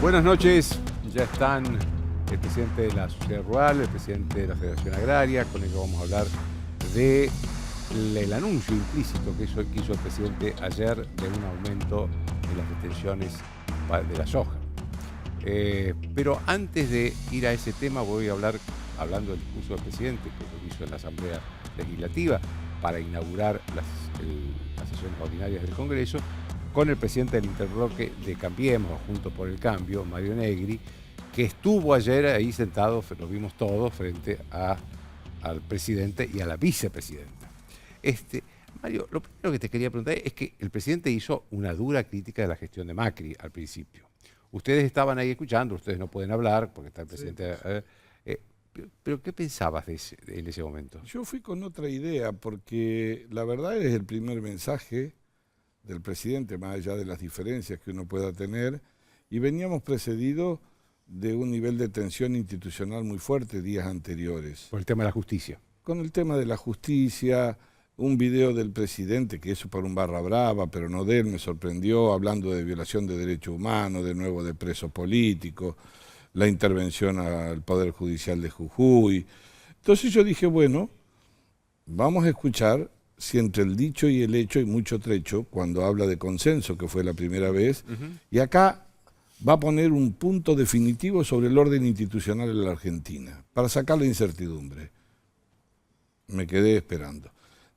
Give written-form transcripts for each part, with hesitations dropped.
Buenas noches, ya están el presidente de la Sociedad Rural, el presidente de la Federación Agraria, con el que vamos a hablar del anuncio implícito que hizo el presidente ayer de un aumento en las retenciones de la soja. Pero antes de ir a ese tema voy a hablar, hablando del discurso del presidente, que lo hizo en la Asamblea Legislativa para inaugurar las sesiones ordinarias del Congreso, con el presidente del interbloque de Cambiemos, Juntos por el Cambio, Mario Negri, que estuvo ayer ahí sentado, lo vimos todos, frente al presidente y a la vicepresidenta. Mario, lo primero que te quería preguntar es que el presidente hizo una dura crítica de la gestión de Macri al principio. Ustedes estaban ahí escuchando, ustedes no pueden hablar porque está el presidente... Sí. ¿Pero qué pensabas en ese momento? Yo fui con otra idea, porque la verdad es el primer mensaje del presidente, más allá de las diferencias que uno pueda tener, y veníamos precedidos de un nivel de tensión institucional muy fuerte días anteriores. Por el tema de la justicia. Con el tema de la justicia, un video del presidente, que eso por un barra brava, pero no de él, me sorprendió, hablando de violación de derechos humanos, de nuevo de presos políticos, la intervención al Poder Judicial de Jujuy. Entonces yo dije, bueno, vamos a escuchar si entre el dicho y el hecho hay mucho trecho, cuando habla de consenso, que fue la primera vez, y acá va a poner un punto definitivo sobre el orden institucional en la Argentina, para sacar la incertidumbre. Me quedé esperando.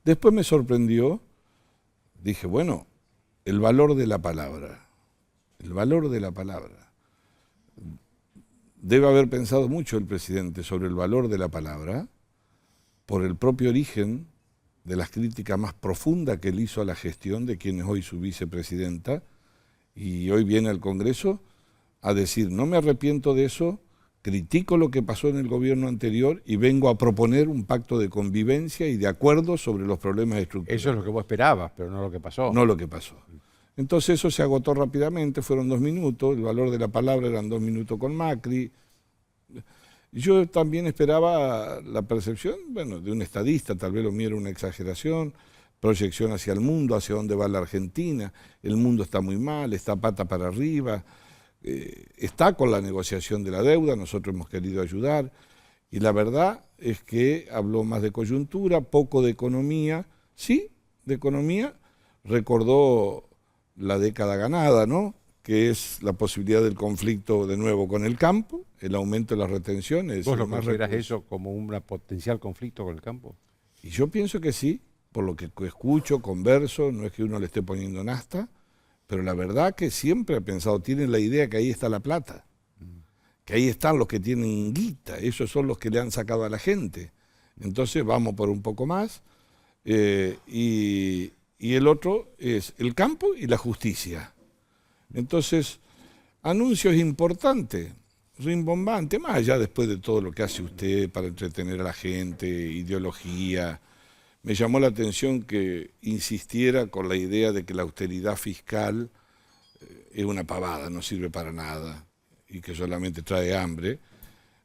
Después me sorprendió, dije, bueno, el valor de la palabra, el valor de la palabra. Debe haber pensado mucho el presidente sobre el valor de la palabra, por el propio origen de las críticas más profundas que él hizo a la gestión de quien es hoy su vicepresidenta, y hoy viene al Congreso a decir, no me arrepiento de eso, critico lo que pasó en el gobierno anterior y vengo a proponer un pacto de convivencia y de acuerdo sobre los problemas estructurales. Eso es lo que vos esperabas, pero no lo que pasó. No lo que pasó. Entonces eso se agotó rápidamente, fueron 2 minutos, el valor de la palabra eran 2 minutos con Macri. Yo también esperaba la percepción, bueno, de un estadista, tal vez lo mío era una exageración, proyección hacia el mundo, hacia dónde va la Argentina, el mundo está muy mal, está pata para arriba, está con la negociación de la deuda, nosotros hemos querido ayudar, y la verdad es que habló más de coyuntura, poco de economía, sí, de economía, recordó la década ganada, ¿no?, que es la posibilidad del conflicto de nuevo con el campo, el aumento de las retenciones. ¿Vos lo considerás eso como un potencial conflicto con el campo? Y yo pienso que sí, por lo que escucho, converso, no es que uno le esté poniendo en asta, pero la verdad que siempre he pensado, tienen la idea que ahí está la plata, que ahí están los que tienen guita, esos son los que le han sacado a la gente. Entonces vamos por un poco más, y el otro es el campo y la justicia. Entonces, anuncios importantes, rimbombante, más allá después de todo lo que hace usted para entretener a la gente, ideología. Me llamó la atención que insistiera con la idea de que la austeridad fiscal es una pavada, no sirve para nada y que solamente trae hambre.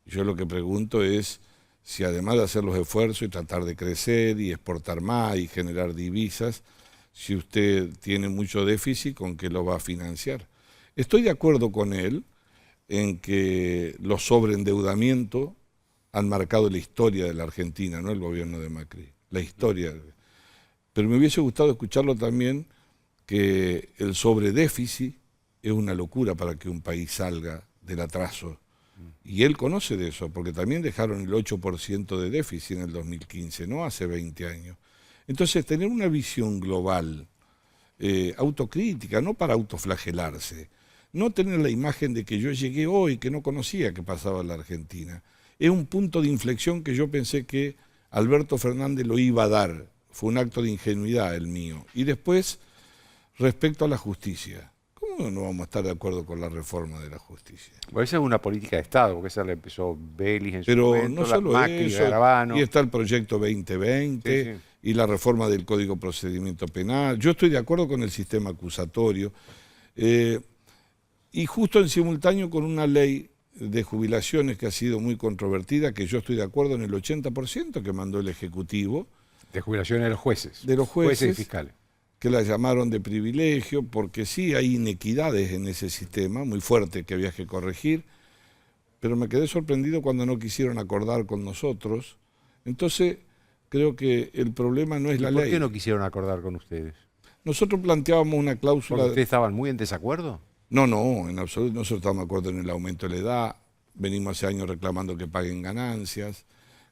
Yo lo que pregunto es si además de hacer los esfuerzos y tratar de crecer y exportar más y generar divisas, si usted tiene mucho déficit, ¿con qué lo va a financiar? Estoy de acuerdo con él en que los sobreendeudamientos han marcado la historia de la Argentina, no el gobierno de Macri, la historia. Pero me hubiese gustado escucharlo también que el sobredéficit es una locura para que un país salga del atraso. Y él conoce de eso, porque también dejaron el 8% de déficit en el 2015, no hace 20 años. Entonces, tener una visión global, autocrítica, no para autoflagelarse, no tener la imagen de que yo llegué hoy, que no conocía qué pasaba en la Argentina. Es un punto de inflexión que yo pensé que Alberto Fernández lo iba a dar. Fue un acto de ingenuidad el mío. Y después, respecto a la justicia. ¿Cómo no vamos a estar de acuerdo con la reforma de la justicia? Bueno, esa es una política de Estado, porque esa la empezó Vélez en su Pero momento, no solo Macri, eso, Garabano. y está el proyecto 2020, sí, sí, y la reforma del Código de Procedimiento Penal. Yo estoy de acuerdo con el sistema acusatorio, y justo en simultáneo con una ley de jubilaciones que ha sido muy controvertida, que yo estoy de acuerdo en el 80% que mandó el Ejecutivo. De jubilaciones de los jueces. De los jueces y fiscales. que la llamaron de privilegio, porque sí hay inequidades en ese sistema, muy fuerte, que había que corregir, pero me quedé sorprendido cuando no quisieron acordar con nosotros. Entonces, creo que el problema no es la ley. ¿Por qué no quisieron acordar con ustedes? Nosotros planteábamos una cláusula... ¿Porque ustedes estaban muy en desacuerdo? No, en absoluto. Nosotros estamos de acuerdo en el aumento de la edad, venimos hace años reclamando que paguen ganancias,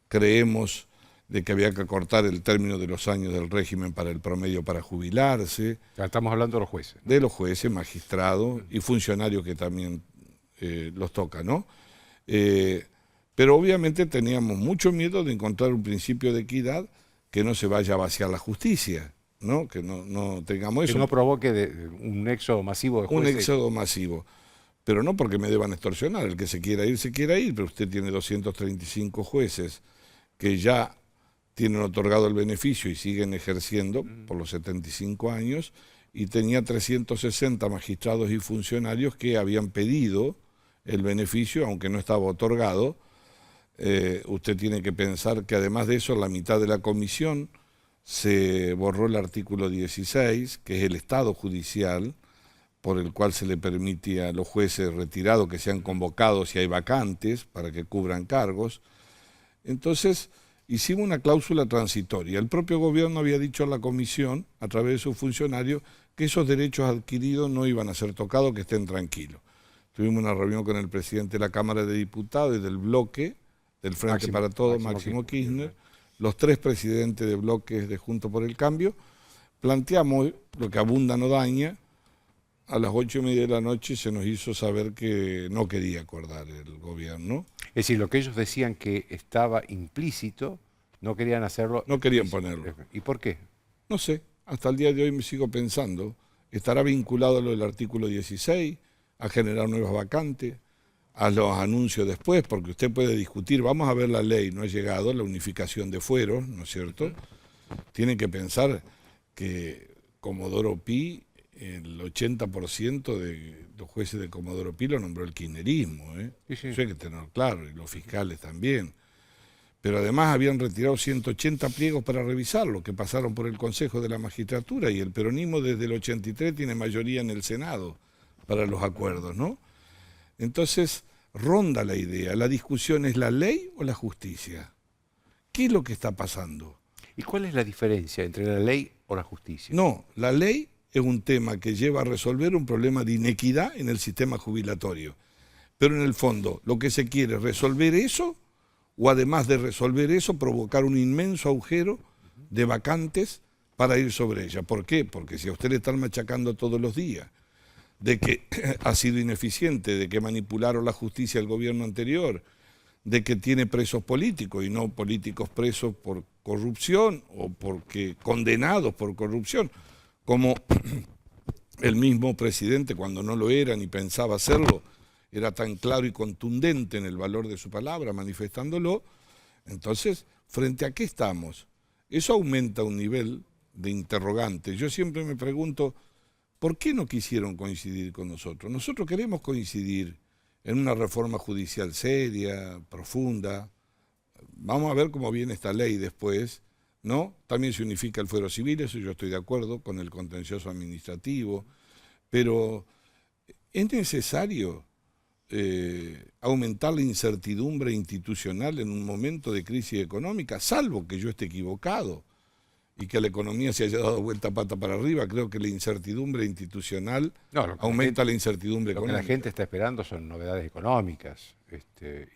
creemos de que había que acortar el término de los años del régimen para el promedio para jubilarse. Ya estamos hablando de los jueces, ¿no? De los jueces, magistrados y funcionarios que también los toca, ¿no? Pero obviamente teníamos mucho miedo de encontrar un principio de equidad que no se vaya a vaciar la justicia, ¿no? Que no tengamos eso. Que no provoque un éxodo masivo de jueces. Un éxodo masivo. Pero no porque me deban extorsionar. El que se quiera ir, pero usted tiene 235 jueces que ya tienen otorgado el beneficio y siguen ejerciendo por los 75 años, y tenía 360 magistrados y funcionarios que habían pedido el beneficio, aunque no estaba otorgado. Usted tiene que pensar que además de eso, la mitad de la comisión se borró el artículo 16, que es el estado judicial, por el cual se le permite a los jueces retirados que sean convocados si hay vacantes para que cubran cargos. Entonces, hicimos una cláusula transitoria. El propio gobierno había dicho a la comisión, a través de sus funcionarios, que esos derechos adquiridos no iban a ser tocados, que estén tranquilos. Tuvimos una reunión con el presidente de la Cámara de Diputados y del bloque, del Frente para Todos, Máximo Kirchner, los 3 presidentes de bloques de Juntos por el Cambio. Planteamos lo que abunda no daña. A las 8:30 de la noche se nos hizo saber que no quería acordar el gobierno. Es decir, lo que ellos decían que estaba implícito, no querían hacerlo. No querían ponerlo. ¿Y por qué? No sé, hasta el día de hoy me sigo pensando. ¿Estará vinculado a lo del artículo 16, a generar nuevas vacantes, a los anuncios después? Porque usted puede discutir, vamos a ver la ley, no ha llegado, la unificación de fueros, ¿no es cierto? Tienen que pensar que Comodoro Pi, el 80% de los jueces de Comodoro Pi lo nombró el kirchnerismo, ¿eh? Sí. Eso hay que tenerlo claro, y los fiscales también. Pero además habían retirado 180 pliegos para revisarlo, que pasaron por el Consejo de la Magistratura, y el peronismo desde el 83 tiene mayoría en el Senado para los acuerdos, ¿no? Entonces, ronda la idea, la discusión es la ley o la justicia. ¿Qué es lo que está pasando? ¿Y cuál es la diferencia entre la ley o la justicia? No, la ley es un tema que lleva a resolver un problema de inequidad en el sistema jubilatorio. Pero en el fondo, lo que se quiere es resolver eso, o además de resolver eso, provocar un inmenso agujero de vacantes para ir sobre ella. ¿Por qué? Porque si a usted le están machacando todos los días de que ha sido ineficiente, de que manipularon la justicia del gobierno anterior, de que tiene presos políticos y no políticos presos por corrupción o porque condenados por corrupción, como el mismo presidente, cuando no lo era ni pensaba hacerlo, era tan claro y contundente en el valor de su palabra, manifestándolo. Entonces, ¿frente a qué estamos? Eso aumenta un nivel de interrogante. Yo siempre me pregunto, ¿por qué no quisieron coincidir con nosotros? Nosotros queremos coincidir en una reforma judicial seria, profunda. Vamos a ver cómo viene esta ley después, ¿no? También se unifica el fuero civil, eso yo estoy de acuerdo, con el contencioso administrativo, pero es necesario aumentar la incertidumbre institucional en un momento de crisis económica, salvo que yo esté equivocado y que la economía se haya dado vuelta pata para arriba. Creo que la incertidumbre institucional aumenta la incertidumbre económica. Lo que la gente está esperando son novedades económicas,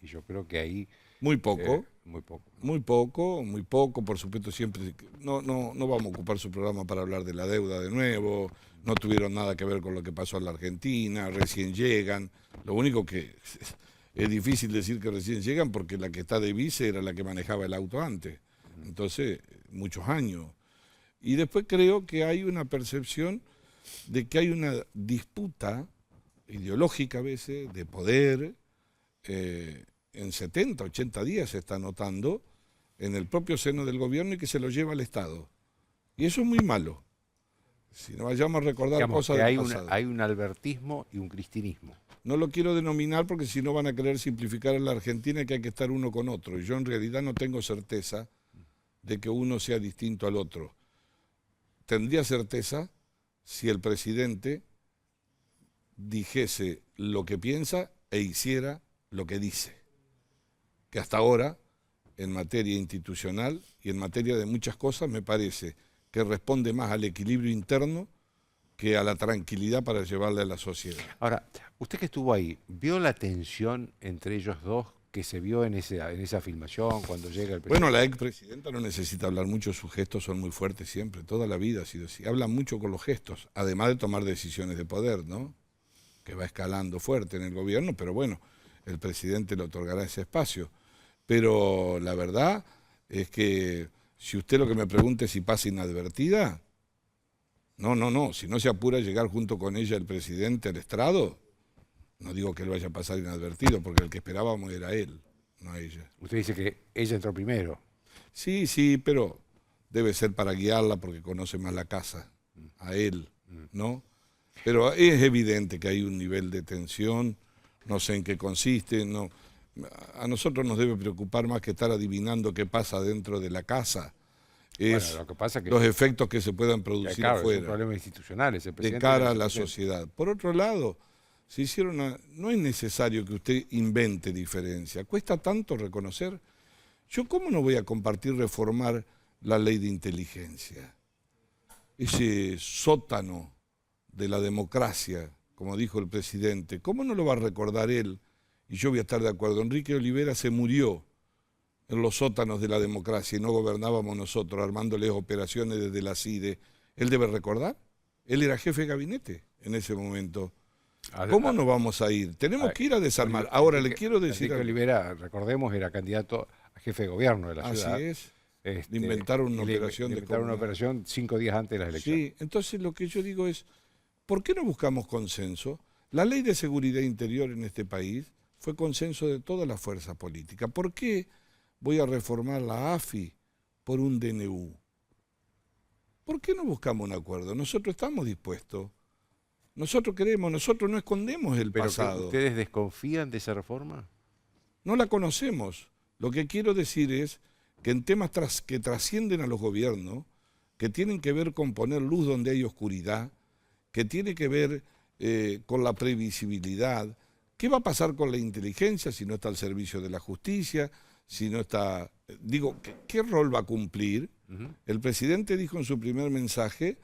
y yo creo que ahí... Muy poco. Muy poco. Muy poco, por supuesto, siempre. No vamos a ocupar su programa para hablar de la deuda de nuevo, no tuvieron nada que ver con lo que pasó en la Argentina, recién llegan. Lo único que es difícil decir que recién llegan porque la que está de vice era la que manejaba el auto antes. Entonces, muchos años. Y después creo que hay una percepción de que hay una disputa ideológica a veces, de poder, en 70, 80 días se está notando en el propio seno del gobierno y que se lo lleva al Estado. Y eso es muy malo. Si no vayamos a recordar cosas del pasado. Hay un albertismo y un cristinismo. No lo quiero denominar porque si no van a querer simplificar en la Argentina que hay que estar uno con otro. Y yo en realidad no tengo certeza de que uno sea distinto al otro. tendría certeza si el presidente dijese lo que piensa e hiciera lo que dice. Que hasta ahora, en materia institucional y en materia de muchas cosas, me parece que responde más al equilibrio interno que a la tranquilidad para llevarle a la sociedad. Ahora, usted que estuvo ahí, ¿vio la tensión entre ellos dos que se vio en esa filmación cuando llega el presidente? Bueno, la expresidenta no necesita hablar mucho, sus gestos son muy fuertes siempre, toda la vida ha sido así. Habla mucho con los gestos, además de tomar decisiones de poder, ¿no? Que va escalando fuerte en el gobierno, pero bueno, el presidente le otorgará ese espacio. Pero la verdad es que si usted lo que me pregunta es si pasa inadvertida, no, si no se apura a llegar junto con ella el presidente al estrado, no digo que él vaya a pasar inadvertido, porque el que esperábamos era él, no ella. Usted dice que ella entró primero. Sí, pero debe ser para guiarla porque conoce más la casa, a él, ¿no? Pero es evidente que hay un nivel de tensión, no sé en qué consiste, no. A nosotros nos debe preocupar más que estar adivinando qué pasa dentro de la casa. Es Bueno, lo que pasa que los efectos que se puedan producir claro, afuera. es un problema institucional ese De presidente. cara a la sociedad. Por otro lado, no es necesario que usted invente diferencia. Cuesta tanto reconocer. Yo, ¿cómo no voy a compartir reformar la ley de inteligencia? Ese sótano de la democracia, como dijo el presidente, ¿cómo no lo va a recordar él? Y yo voy a estar de acuerdo. Enrique Olivera se murió en los sótanos de la democracia y no gobernábamos nosotros, armándoles operaciones desde la CIDE. ¿Él debe recordar? Él era jefe de gabinete en ese momento. ¿Cómo no vamos a ir? Tenemos que ir a desarmar. Ahora le quiero decir... Enrique Olivera, recordemos, era candidato a jefe de gobierno de la ciudad. Así es. Le inventaron una operación le inventaron una operación 5 días antes de las elecciones. Sí, entonces lo que yo digo es, ¿por qué no buscamos consenso? La ley de seguridad interior en este país fue consenso de todas las fuerzas políticas. ¿Por qué voy a reformar la AFI por un DNU? ¿Por qué no buscamos un acuerdo? Nosotros estamos dispuestos. Nosotros queremos, nosotros no escondemos el pasado. ¿Ustedes desconfían de esa reforma? No la conocemos. Lo que quiero decir es que en temas que trascienden a los gobiernos, que tienen que ver con poner luz donde hay oscuridad, que tiene que ver con la previsibilidad, ¿qué va a pasar con la inteligencia si no está al servicio de la justicia? Si no está... Digo, ¿qué rol va a cumplir? El presidente dijo en su primer mensaje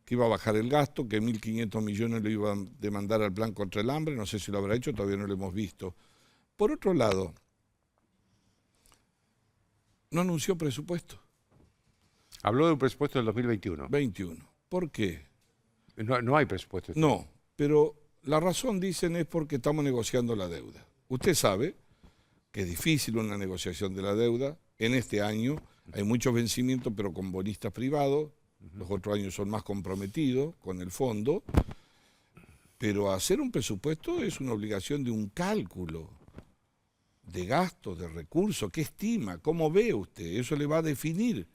que iba a bajar el gasto, que 1.500 millones lo iba a demandar al plan contra el hambre, no sé si lo habrá hecho, todavía no lo hemos visto. Por otro lado, no anunció presupuesto. Habló de un presupuesto del 2021. 21. ¿Por qué? No hay presupuesto. No, pero la razón, dicen, es porque estamos negociando la deuda. Usted sabe que es difícil una negociación de la deuda. En este año hay muchos vencimientos, pero con bonistas privados. Los otros años son más comprometidos con el fondo. Pero hacer un presupuesto es una obligación de un cálculo de gastos, de recursos. ¿Qué estima? ¿Cómo ve usted? Eso le va a definir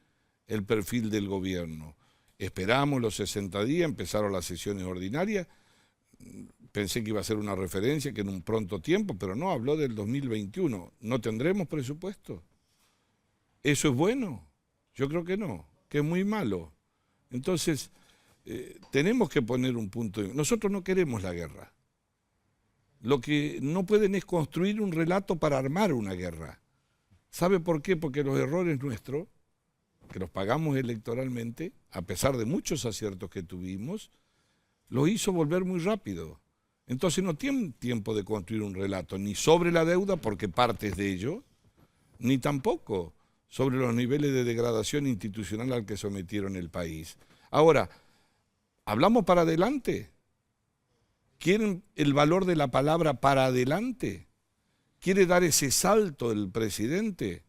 el perfil del gobierno. Esperamos los 60 días, empezaron las sesiones ordinarias. Pensé que iba a ser una referencia, que en un pronto tiempo, pero no, habló del 2021. ¿No tendremos presupuesto? ¿Eso es bueno? Yo creo que no, que es muy malo. Entonces, tenemos que poner un punto. Nosotros no queremos la guerra. Lo que no pueden es construir un relato para armar una guerra. ¿Sabe por qué? Porque los errores nuestros, que los pagamos electoralmente, a pesar de muchos aciertos que tuvimos, los hizo volver muy rápido. Entonces no tienen tiempo de construir un relato, ni sobre la deuda, porque partes de ello, ni tampoco sobre los niveles de degradación institucional al que sometieron el país. Ahora, ¿hablamos para adelante? ¿Quieren el valor de la palabra para adelante? ¿Quiere dar ese salto el presidente?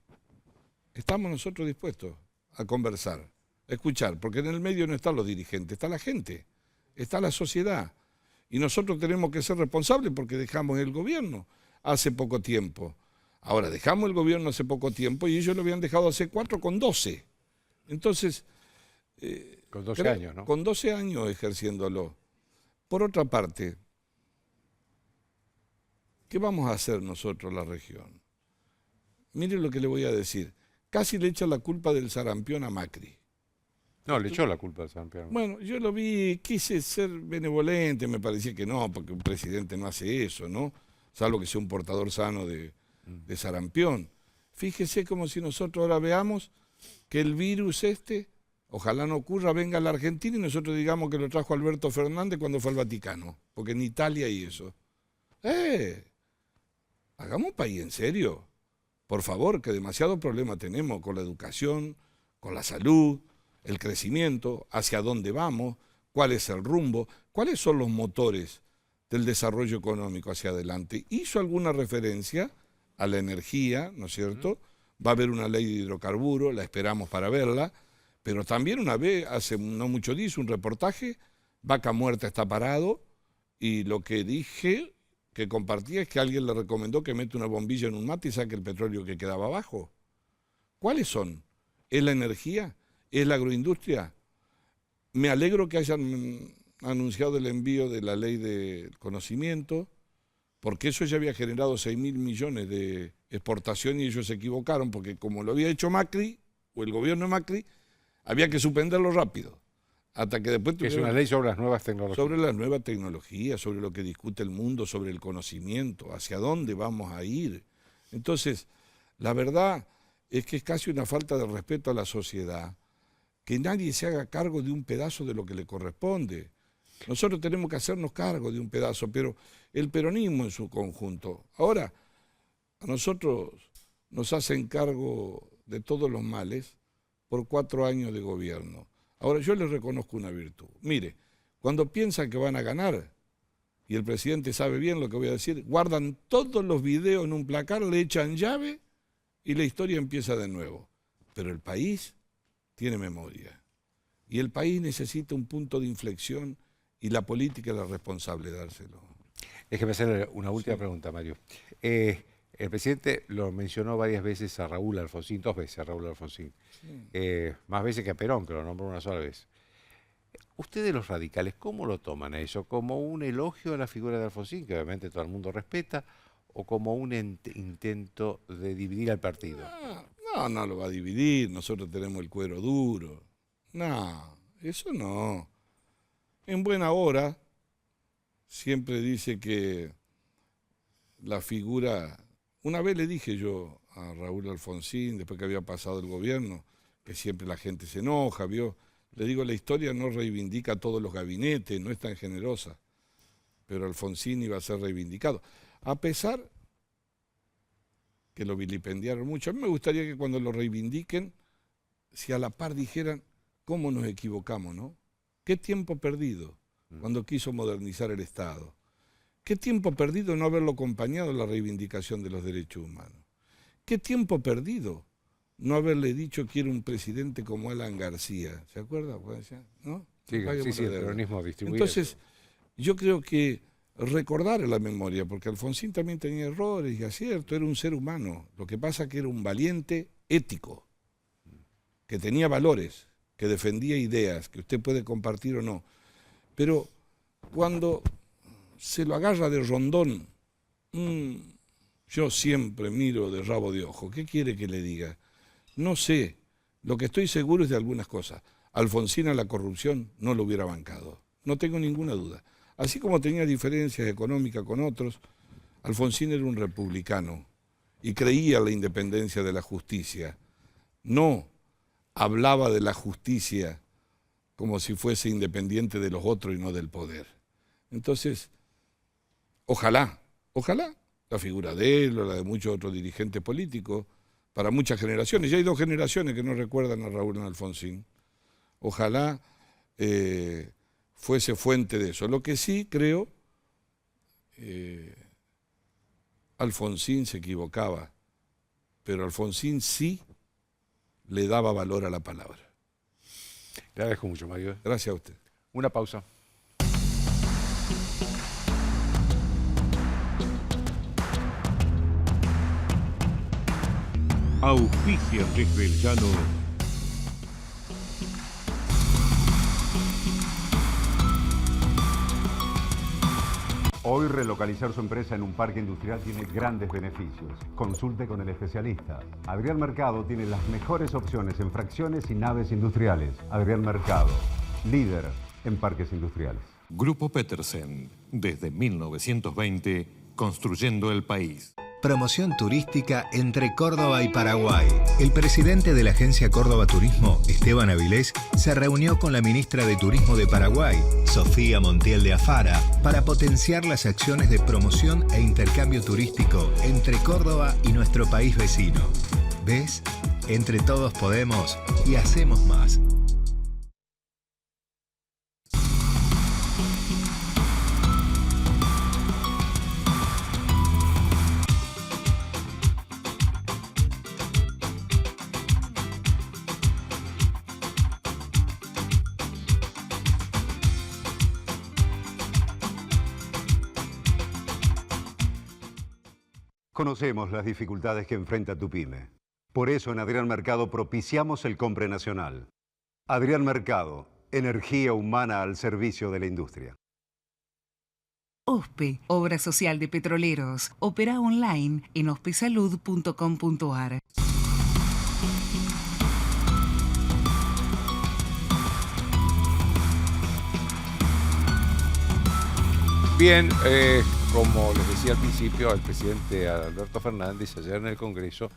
Estamos nosotros dispuestos a conversar, a escuchar, porque en el medio no están los dirigentes, está la gente, está la sociedad. Y nosotros tenemos que ser responsables porque dejamos el gobierno hace poco tiempo. Ahora, dejamos el gobierno hace poco tiempo y ellos lo habían dejado hace 4 con 12. Entonces... con 12 años, ¿no? Con 12 años ejerciéndolo. Por otra parte, ¿qué vamos a hacer nosotros, la región? Mire lo que le voy a decir. Casi le echa la culpa del sarampión a Macri. No, le echó la culpa a Sarampión. Bueno, yo lo vi, quise ser benevolente, me parecía que no, porque un presidente no hace eso, ¿no? Salvo que sea un portador sano de sarampión. Fíjese como si nosotros ahora veamos que el virus ojalá no ocurra, venga a la Argentina y nosotros digamos que lo trajo Alberto Fernández cuando fue al Vaticano, porque en Italia hay eso. Hagamos un país en serio. Por favor, que demasiado problema tenemos con la educación, con la salud, el crecimiento, hacia dónde vamos, cuál es el rumbo, cuáles son los motores del desarrollo económico hacia adelante. Hizo alguna referencia a la energía, ¿no es cierto? Va a haber una ley de hidrocarburos, la esperamos para verla, pero también una vez, hace no mucho días, un reportaje, Vaca Muerta está parado, y lo que dije, que compartía, es que alguien le recomendó que mete una bombilla en un mate y saque el petróleo que quedaba abajo. ¿Cuáles son? ¿Es la energía? ¿Es la agroindustria? Me alegro que hayan anunciado el envío de la ley de conocimiento, porque eso ya había generado 6.000 millones de exportación y ellos se equivocaron, porque como lo había hecho Macri, o el gobierno de Macri, había que suspenderlo rápido. Hasta que después es una ley sobre las nuevas tecnologías. Sobre las nuevas tecnologías, sobre lo que discute el mundo, sobre el conocimiento, hacia dónde vamos a ir. Entonces, la verdad es que es casi una falta de respeto a la sociedad que nadie se haga cargo de un pedazo de lo que le corresponde. Nosotros tenemos que hacernos cargo de un pedazo, pero el peronismo en su conjunto. Ahora, a nosotros nos hacen cargo de todos los males por 4 años de gobierno. Ahora, yo les reconozco una virtud. Mire, cuando piensan que van a ganar, y el presidente sabe bien lo que voy a decir, guardan todos los videos en un placar, le echan llave y la historia empieza de nuevo. Pero el país tiene memoria. Y el país necesita un punto de inflexión y la política es la responsable de dárselo. Déjeme hacerle una última pregunta, Mario. El presidente lo mencionó varias veces a Raúl Alfonsín, 2 veces a Raúl Alfonsín. Más veces que a Perón, que lo nombró una sola vez. Ustedes los radicales, ¿cómo lo toman a eso? ¿Como un elogio a la figura de Alfonsín, que obviamente todo el mundo respeta, o como un intento de dividir al partido? No lo va a dividir, nosotros tenemos el cuero duro. No, eso no. En buena hora, siempre dice que la figura... Una vez le dije yo a Raúl Alfonsín, después que había pasado el gobierno, que siempre la gente se enoja, ¿vio? Le digo, la historia no reivindica a todos los gabinetes, no es tan generosa, pero Alfonsín iba a ser reivindicado. A pesar que lo vilipendiaron mucho, a mí me gustaría que cuando lo reivindiquen, si a la par dijeran cómo nos equivocamos, ¿no? ¿Qué tiempo perdido cuando quiso modernizar el Estado? ¿Qué tiempo perdido no haberlo acompañado en la reivindicación de los derechos humanos? ¿Qué tiempo perdido no haberle dicho que era un presidente como Alan García? ¿Se acuerda? ¿No? Sí, el peronismo distribuido. Entonces, yo creo que recordar la memoria, porque Alfonsín también tenía errores y aciertos, era un ser humano. Lo que pasa es que era un valiente ético, que tenía valores, que defendía ideas, que usted puede compartir o no. Pero cuando se lo agarra de rondón, yo siempre miro de rabo de ojo. ¿Qué quiere que le diga? No sé. Lo que estoy seguro es de algunas cosas. Alfonsín a la corrupción no lo hubiera bancado. No tengo ninguna duda. Así como tenía diferencias económicas con otros, Alfonsín era un republicano y creía en la independencia de la justicia. No hablaba de la justicia como si fuese independiente de los otros y no del poder. Entonces, ojalá la figura de él o la de muchos otros dirigentes políticos, para muchas generaciones, ya hay 2 generaciones que no recuerdan a Raúl Alfonsín, ojalá fuese fuente de eso. Lo que sí creo, Alfonsín se equivocaba, pero Alfonsín sí le daba valor a la palabra. Le agradezco mucho, Mario. Gracias a usted. Una pausa. Auspicia desde el llano Hoy relocalizar su empresa en un parque industrial tiene grandes beneficios. Consulte con el especialista. Adrián Mercado tiene las mejores opciones en fracciones y naves industriales. Adrián Mercado, líder en parques industriales. Grupo Petersen, desde 1920, construyendo el país. Promoción turística entre Córdoba y Paraguay. El presidente de la agencia Córdoba Turismo, Esteban Avilés, se reunió con la ministra de Turismo de Paraguay, Sofía Montiel de Afara, para potenciar las acciones de promoción e intercambio turístico entre Córdoba y nuestro país vecino. ¿Ves? Entre todos podemos y hacemos más. Conocemos las dificultades que enfrenta tu pyme. Por eso en Adrián Mercado propiciamos el Compre Nacional. Adrián Mercado, energía humana al servicio de la industria. OSPE, Obra Social de Petroleros. Opera online en ospesalud.com.ar. Bien, como les decía al principio, el presidente Alberto Fernández ayer en el Congreso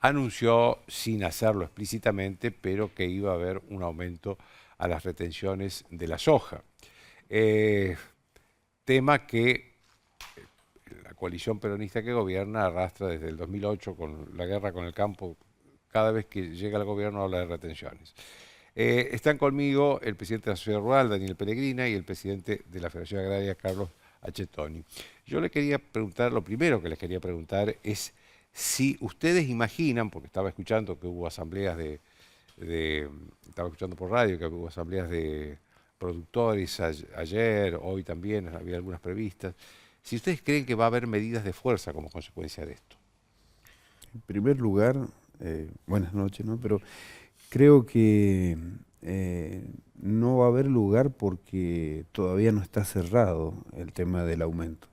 anunció, sin hacerlo explícitamente, pero que iba a haber un aumento a las retenciones de la soja. Tema que la coalición peronista que gobierna arrastra desde el 2008 con la guerra con el campo. Cada vez que llega al gobierno habla de retenciones. Están conmigo el presidente de la Sociedad Rural, Daniel Pellegrina, y el presidente de la Federación Agraria, Carlos Achetoni. Yo le quería preguntar, lo primero que les quería preguntar es si ustedes imaginan, porque estaba escuchando que hubo asambleas estaba escuchando por radio que hubo asambleas de productores ayer, hoy también, había algunas previstas, si ustedes creen que va a haber medidas de fuerza como consecuencia de esto. En primer lugar, buenas noches, ¿no? Pero creo que no va a haber lugar porque todavía no está cerrado el tema del aumento.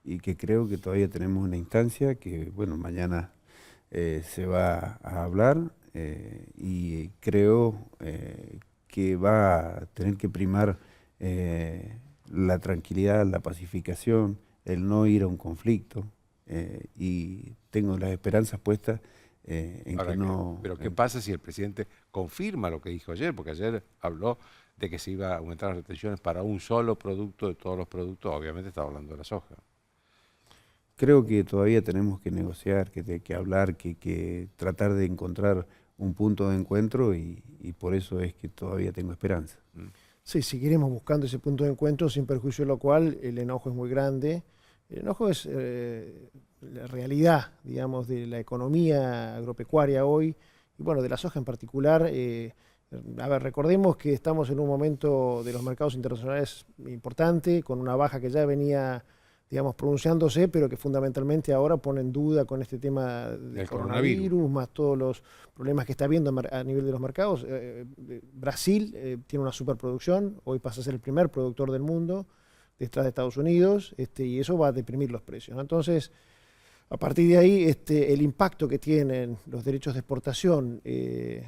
Y que creo que todavía tenemos una instancia que, bueno, mañana se va a hablar y creo que va a tener que primar la tranquilidad, la pacificación, el no ir a un conflicto y tengo las esperanzas puestas en Ahora, que no... Pero ¿qué pasa si el presidente confirma lo que dijo ayer? Porque ayer habló de que se iba a aumentar las retenciones para un solo producto de todos los productos, obviamente estaba hablando de la soja. Creo que todavía tenemos que negociar, que hablar, que tratar de encontrar un punto de encuentro y por eso es que todavía tengo esperanza. Sí, seguiremos buscando ese punto de encuentro, sin perjuicio de lo cual el enojo es muy grande. El enojo es la realidad, digamos, de la economía agropecuaria hoy, y bueno, de la soja en particular. A ver, recordemos que estamos en un momento de los mercados internacionales importante, con una baja que ya venía, digamos, pronunciándose, pero que fundamentalmente ahora pone en duda con este tema del coronavirus, más todos los problemas que está habiendo a nivel de los mercados. Brasil tiene una superproducción, hoy pasa a ser el primer productor del mundo, detrás de Estados Unidos, y eso va a deprimir los precios, ¿no? Entonces, a partir de ahí, el impacto que tienen los derechos de exportación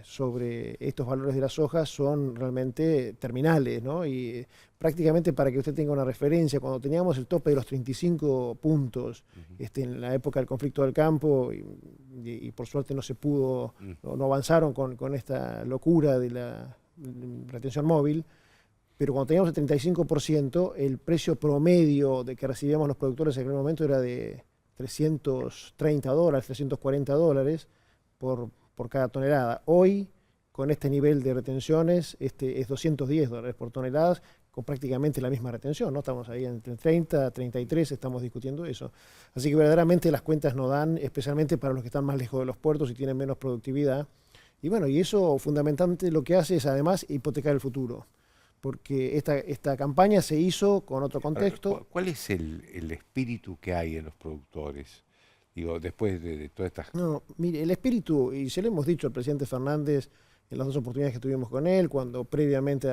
sobre estos valores de la soja son realmente terminales, ¿no? Y prácticamente, para que usted tenga una referencia, cuando teníamos el tope de los 35 puntos en la época del conflicto del campo, y por suerte no se pudo, no avanzaron con esta locura de la retención móvil, pero cuando teníamos el 35%, el precio promedio de que recibíamos los productores en aquel momento era de $330, $340 por cada tonelada. Hoy, con este nivel de retenciones, es $210 por tonelada, con prácticamente la misma retención, ¿no? Estamos ahí entre 30, 33, estamos discutiendo eso. Así que verdaderamente las cuentas no dan, especialmente para los que están más lejos de los puertos y tienen menos productividad. Y bueno, y eso fundamentalmente lo que hace es además hipotecar el futuro, porque esta campaña se hizo con otro contexto. ¿Cuál es el espíritu que hay en los productores? Digo, después de todas estas... No, mire, el espíritu, y se lo hemos dicho al presidente Fernández en las dos oportunidades que tuvimos con él, cuando previamente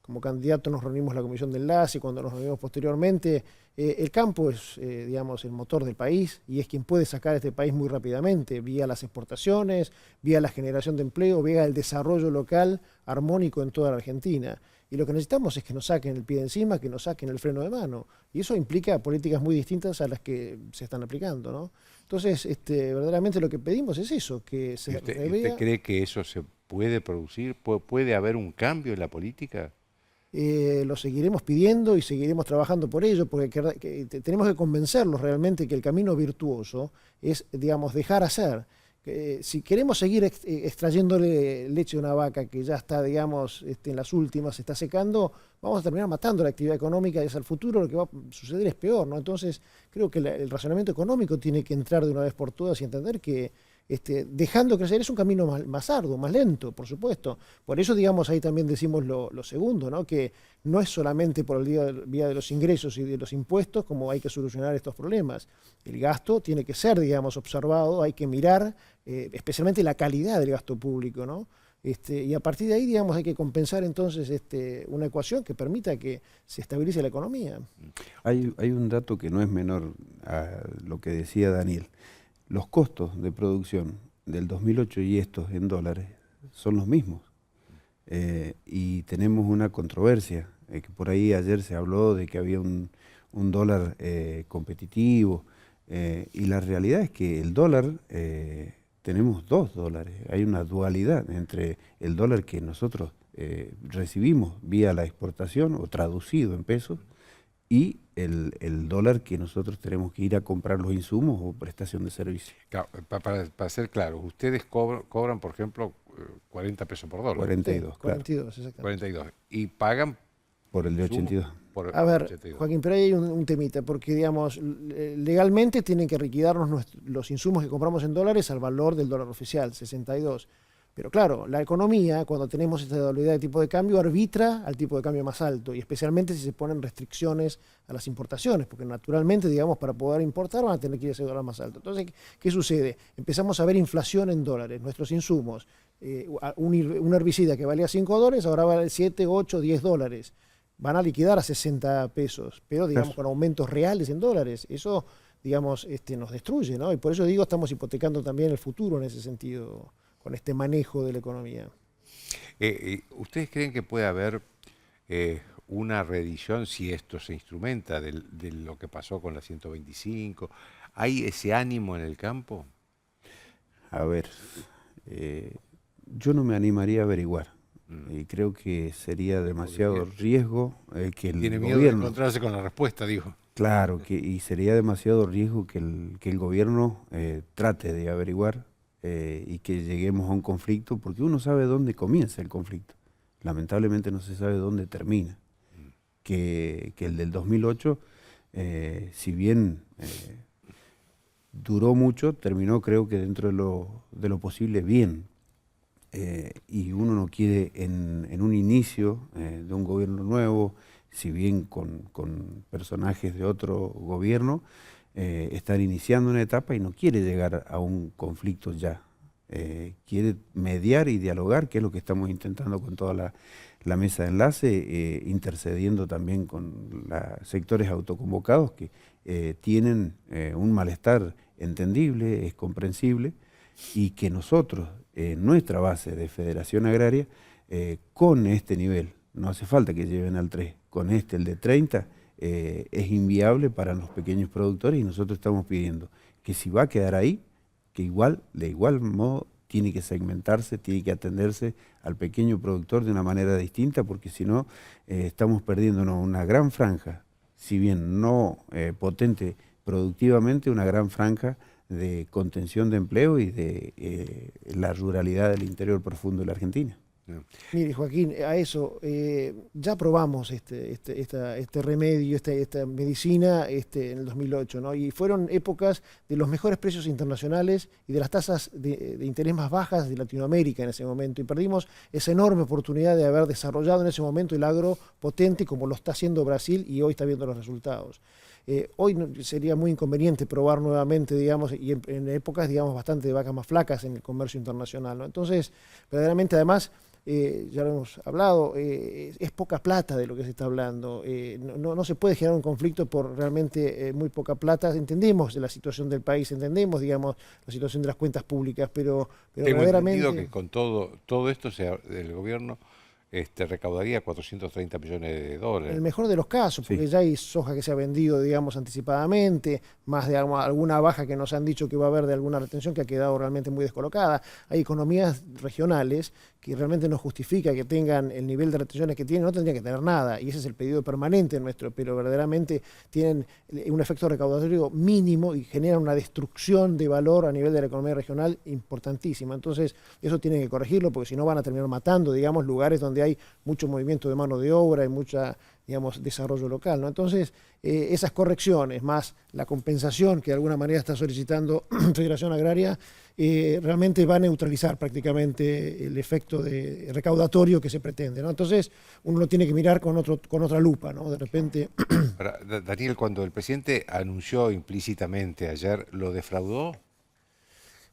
como candidato nos reunimos en la comisión de enlace, cuando nos reunimos posteriormente. El campo es, digamos, el motor del país y es quien puede sacar a este país muy rápidamente, vía las exportaciones, vía la generación de empleo, vía el desarrollo local armónico en toda la Argentina. Y lo que necesitamos es que nos saquen el pie de encima, que nos saquen el freno de mano. Y eso implica políticas muy distintas a las que se están aplicando, ¿no? Entonces, verdaderamente lo que pedimos es eso, que se revea. ¿Usted cree que eso se puede producir? ¿Puede haber un cambio en la política? Lo seguiremos pidiendo y seguiremos trabajando por ello, porque tenemos que convencerlos realmente que el camino virtuoso es, digamos, dejar hacer. Si queremos seguir extrayéndole leche a una vaca que ya está, digamos, en las últimas, se está secando, vamos a terminar matando la actividad económica y hacia el futuro lo que va a suceder es peor, ¿no? Entonces, creo que el razonamiento económico tiene que entrar de una vez por todas y entender que dejando crecer es un camino más arduo, más lento, por supuesto. Por eso, digamos, ahí también decimos lo segundo, ¿no? Que no es solamente por vía de los ingresos y de los impuestos como hay que solucionar estos problemas. El gasto tiene que ser, digamos, observado, hay que mirar especialmente la calidad del gasto público, ¿no? Y a partir de ahí, digamos, hay que compensar entonces una ecuación que permita que se estabilice la economía. Hay un dato que no es menor a lo que decía Daniel. Los costos de producción del 2008 y estos en dólares son los mismos. Y tenemos una controversia, que por ahí ayer se habló de que había un dólar competitivo, y la realidad es que el dólar, tenemos dos dólares, hay una dualidad entre el dólar que nosotros recibimos vía la exportación o traducido en pesos, y el dólar que nosotros tenemos que ir a comprar los insumos o prestación de servicio. Claro, para ser claros, ustedes cobran, por ejemplo, 40 pesos por dólar. 42, Sí, 42, exactamente. 42. Y pagan por el de 82. A ver, 82. Joaquín, pero ahí hay un temita, porque, digamos, legalmente tienen que liquidarnos los insumos que compramos en dólares al valor del dólar oficial, 62. Pero claro, la economía, cuando tenemos esta dualidad de tipo de cambio, arbitra al tipo de cambio más alto, y especialmente si se ponen restricciones a las importaciones, porque naturalmente, digamos, para poder importar van a tener que ir a ese dólar más alto. Entonces, ¿qué sucede? Empezamos a ver inflación en dólares, nuestros insumos. Un herbicida que valía $5, ahora vale 7, 8, 10 dólares. Van a liquidar a 60 pesos, pero, digamos, con aumentos reales en dólares. Eso, digamos, nos destruye, ¿no? Y por eso digo, estamos hipotecando también el futuro en ese sentido, con este manejo de la economía. ¿Ustedes creen que puede haber una reedición si esto se instrumenta de lo que pasó con la 125? ¿Hay ese ánimo en el campo? A ver, yo no me animaría a averiguar. Y creo que sería demasiado riesgo que el Tiene miedo gobierno... de encontrarse con la respuesta, digo. Claro, y sería demasiado riesgo que el gobierno trate de averiguar y que lleguemos a un conflicto, porque uno sabe dónde comienza el conflicto. Lamentablemente no se sabe dónde termina. Que el del 2008, si bien duró mucho, terminó creo que dentro de lo posible bien. Y uno no quiere en un inicio de un gobierno nuevo, si bien con personajes de otro gobierno, estar iniciando una etapa y no quiere llegar a un conflicto ya. Quiere mediar y dialogar, que es lo que estamos intentando con toda la mesa de enlace, intercediendo también con los sectores autoconvocados que tienen un malestar entendible, es comprensible, y que nosotros, nuestra base de Federación Agraria, con este nivel, no hace falta que lleven al 3, con el de 30, es inviable para los pequeños productores, y nosotros estamos pidiendo que si va a quedar ahí, que de igual modo tiene que segmentarse, tiene que atenderse al pequeño productor de una manera distinta, porque si no estamos perdiéndonos una gran franja, si bien no potente productivamente, una gran franja de contención de empleo y de la ruralidad del interior profundo de la Argentina. Mire, Joaquín, a eso, ya probamos este remedio, esta medicina en el 2008, ¿no? Y fueron épocas de los mejores precios internacionales y de las tasas de interés más bajas de Latinoamérica en ese momento, y perdimos esa enorme oportunidad de haber desarrollado en ese momento el agro potente como lo está haciendo Brasil, y hoy está viendo los resultados. Hoy sería muy inconveniente probar nuevamente, digamos, y en épocas, digamos, bastante de vacas más flacas en el comercio internacional, ¿no? Entonces, verdaderamente, además, ya lo hemos hablado, es poca plata de lo que se está hablando. No se puede generar un conflicto por realmente muy poca plata. Entendemos la situación del país, entendemos, digamos, la situación de las cuentas públicas, pero Tengo verdaderamente... entendido que con todo esto el gobierno recaudaría 430 millones de dólares. En el mejor de los casos, porque Sí. ya hay soja que se ha vendido, digamos, anticipadamente, más de alguna baja que nos han dicho que va a haber de alguna retención que ha quedado realmente muy descolocada. Hay economías regionales que realmente no justifica que tengan el nivel de retenciones que tienen, no tendrían que tener nada, y ese es el pedido permanente nuestro, pero verdaderamente tienen un efecto recaudatorio mínimo y generan una destrucción de valor a nivel de la economía regional importantísima. Entonces, eso tienen que corregirlo, porque si no van a terminar matando, digamos, lugares donde hay mucho movimiento de mano de obra y mucha, digamos, desarrollo local, ¿no? Entonces, esas correcciones más la compensación que de alguna manera está solicitando Federación Agraria realmente va a neutralizar prácticamente el efecto recaudatorio que se pretende, ¿no? Entonces, uno lo tiene que mirar con otra lupa, ¿no? De repente... Ahora, Daniel, cuando el presidente anunció implícitamente ayer, ¿lo defraudó?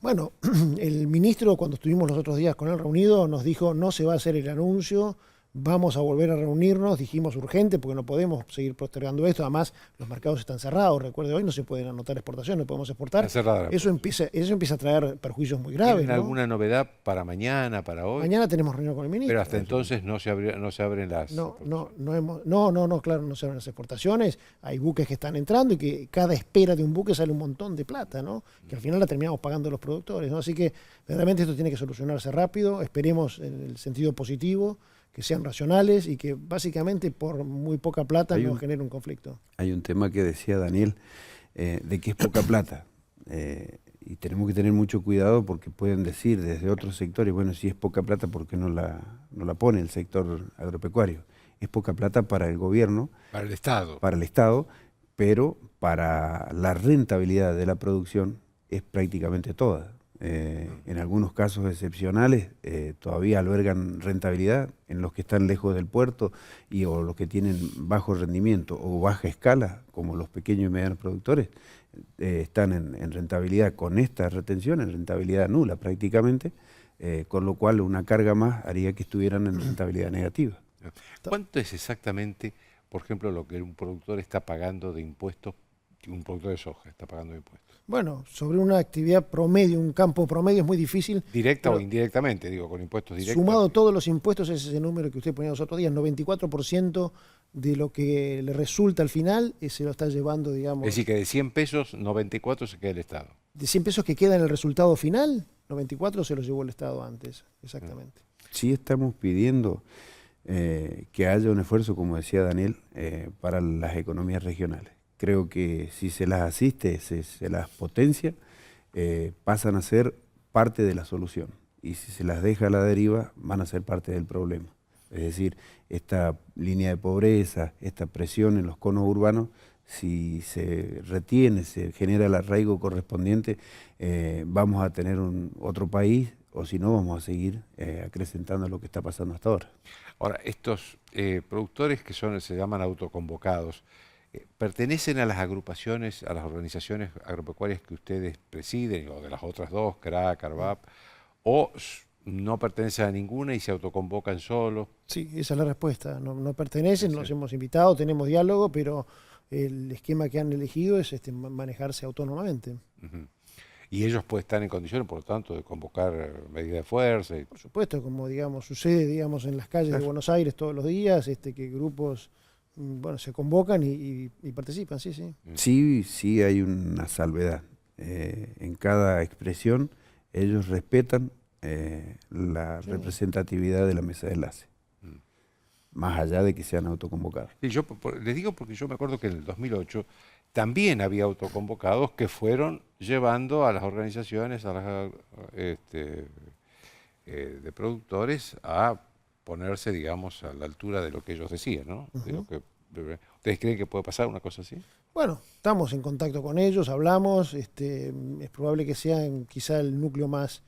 Bueno, el ministro, cuando estuvimos los otros días con él reunido, nos dijo no se va a hacer el anuncio, vamos a volver a reunirnos, dijimos urgente porque no podemos seguir postergando esto, además los mercados están cerrados, recuerde, hoy no se pueden anotar exportaciones, no podemos exportar, Está cerrada la eso empieza a traer perjuicios muy graves, ¿Tienen ¿no? alguna novedad para mañana, para hoy? Mañana tenemos reunión con el ministro. Pero hasta entonces no se abren las... No, claro, no se abren las exportaciones, hay buques que están entrando y que cada espera de un buque sale un montón de plata, ¿no? Que al final la terminamos pagando los productores, ¿no? Así que verdaderamente esto tiene que solucionarse rápido, esperemos en el sentido positivo, que sean racionales y que básicamente por muy poca plata no genere un conflicto. Hay un tema que decía Daniel, de que es poca plata. Y tenemos que tener mucho cuidado porque pueden decir desde otros sectores, bueno, si es poca plata, ¿por qué no la pone el sector agropecuario? Es poca plata para el gobierno. Para el Estado. Para el Estado, pero para la rentabilidad de la producción es prácticamente toda. En algunos casos excepcionales todavía albergan rentabilidad en los que están lejos del puerto o los que tienen bajo rendimiento o baja escala, como los pequeños y medianos productores, están en rentabilidad con esta retención, en rentabilidad nula prácticamente, con lo cual una carga más haría que estuvieran en rentabilidad negativa. ¿Cuánto es exactamente, por ejemplo, lo que un productor está pagando de impuestos, un productor de soja está pagando de impuestos? Bueno, sobre una actividad promedio, un campo promedio es muy difícil. Directa o indirectamente, digo, con impuestos directos. Sumado todos los impuestos, es ese número que usted ponía los otros días, 94% de lo que le resulta al final se lo está llevando, digamos... Es decir, que de 100 pesos, 94 se queda el Estado. De 100 pesos que queda en el resultado final, 94 se los llevó el Estado antes, exactamente. Sí estamos pidiendo que haya un esfuerzo, como decía Daniel, para las economías regionales. Creo que si se las asiste, se las potencia, pasan a ser parte de la solución. Y si se las deja a la deriva, van a ser parte del problema. Es decir, esta línea de pobreza, esta presión en los conos urbanos, si se retiene, se genera el arraigo correspondiente, vamos a tener otro país, o si no, vamos a seguir acrecentando lo que está pasando hasta ahora. Ahora, estos productores que se llaman autoconvocados, ¿pertenecen a las agrupaciones, a las organizaciones agropecuarias que ustedes presiden, o de las otras dos, CRA, CARVAP, o no pertenecen a ninguna y se autoconvocan solos? Sí, esa es la respuesta. No pertenecen, Sí. los hemos invitado, tenemos diálogo, pero el esquema que han elegido es manejarse autónomamente. Uh-huh. Y ellos pueden estar en condiciones, por lo tanto, de convocar medidas de fuerza. Por supuesto, como digamos sucede digamos en las calles de Buenos Aires todos los días, que grupos se convocan y participan, sí. Sí hay una salvedad. En cada expresión ellos respetan la representatividad de la mesa de enlace, más allá de que sean autoconvocados. Y yo les digo porque yo me acuerdo que en el 2008 también había autoconvocados que fueron llevando a las organizaciones, a las de productores, a ponerse, digamos, a la altura de lo que ellos decían, ¿no? Uh-huh. De lo que, ¿ustedes creen que puede pasar una cosa así? Bueno, estamos en contacto con ellos, hablamos, es probable que sean quizá el núcleo más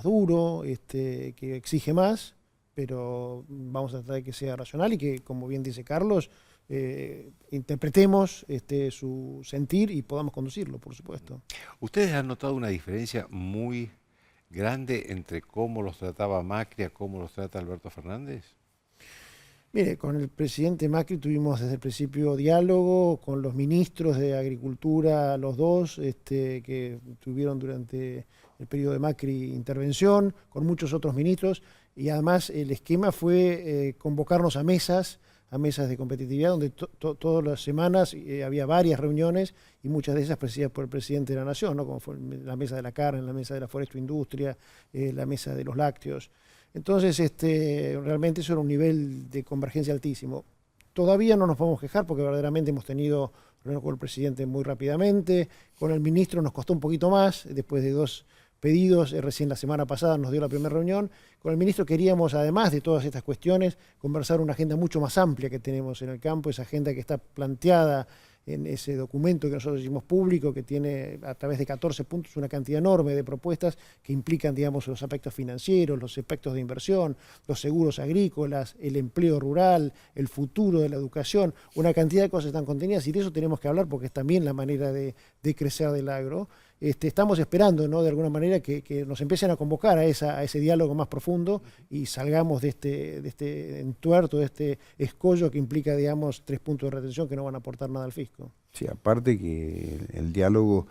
duro, que exige más, pero vamos a tratar de que sea racional y que, como bien dice Carlos, interpretemos su sentir y podamos conducirlo, por supuesto. Ustedes han notado una diferencia muy grande entre cómo los trataba Macri a cómo los trata Alberto Fernández? Mire, con el presidente Macri tuvimos desde el principio diálogo, con los ministros de Agricultura, los dos, que tuvieron durante el periodo de Macri intervención, con muchos otros ministros, y además el esquema fue convocarnos a mesas de competitividad, donde todas las semanas había varias reuniones, y muchas de esas presididas por el presidente de la Nación, ¿no? Como fue la mesa de la carne, la mesa de la forestoindustria, la mesa de los lácteos. Entonces, realmente eso era un nivel de convergencia altísimo. Todavía no nos podemos quejar porque verdaderamente hemos tenido reunión con el presidente muy rápidamente, con el ministro nos costó un poquito más, después de 2 pedidos, recién la semana pasada nos dio la primera reunión. Con el ministro queríamos, además de todas estas cuestiones, conversar una agenda mucho más amplia que tenemos en el campo, esa agenda que está planteada en ese documento que nosotros hicimos público, que tiene a través de 14 puntos una cantidad enorme de propuestas que implican, digamos, los aspectos financieros, los aspectos de inversión, los seguros agrícolas, el empleo rural, el futuro de la educación, una cantidad de cosas están contenidas, y de eso tenemos que hablar porque es también la manera de crecer del agro. Estamos esperando, ¿no?, de alguna manera que nos empiecen a convocar a ese diálogo más profundo y salgamos de este entuerto, de este escollo que implica, digamos, 3 puntos de retención que no van a aportar nada al fisco. Sí, aparte que el diálogo,